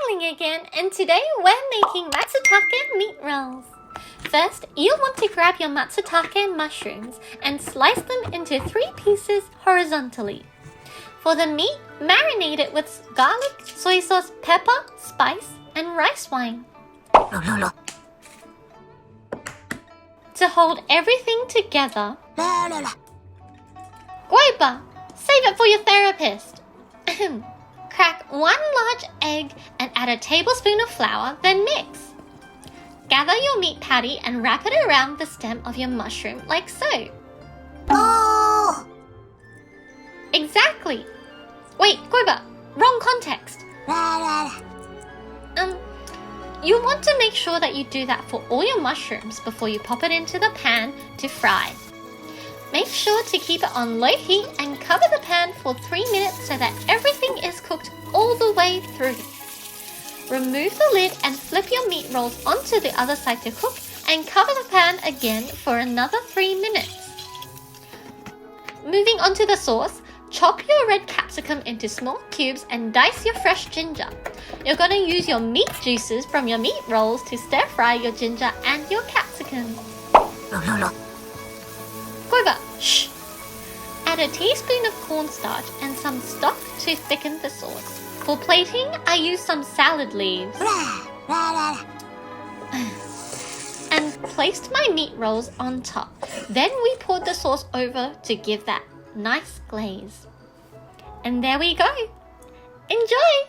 XIANGLING again, and today we're making Matsutake meat rolls. First, you'll want to grab your Matsutake mushrooms and slice them into 3 pieces horizontally. For the meat, marinate it with garlic, soy sauce, pepper, spice, and rice wine. To hold everything together, Guiba, save it for your therapist. Crack 1 large egg and add a tablespoon of flour, then mix. Gather your meat patty and wrap it around the stem of your mushroom like so. Oh! Exactly. Wait, Guiba, wrong context. You want to make sure that you do that for all your mushrooms before you pop it into the pan to fry. Make sure to keep it on low heat and cover the pan for 3 minutes so that everything is cooked all the way through. Remove the lid and flip your meat rolls onto the other side to cook and cover the pan again for another 3 minutes. Moving on to the sauce, chop your red capsicum into small cubes and dice your fresh ginger. You're going to use your meat juices from your meat rolls to stir fry your ginger and your capsicum. Guiba, shh! Add a teaspoon of cornstarch and some stock to thicken the sauce. For plating, I use some salad leaves. And placed my meat rolls on top. Then we poured the sauce over to give that nice glaze. And there we go. Enjoy!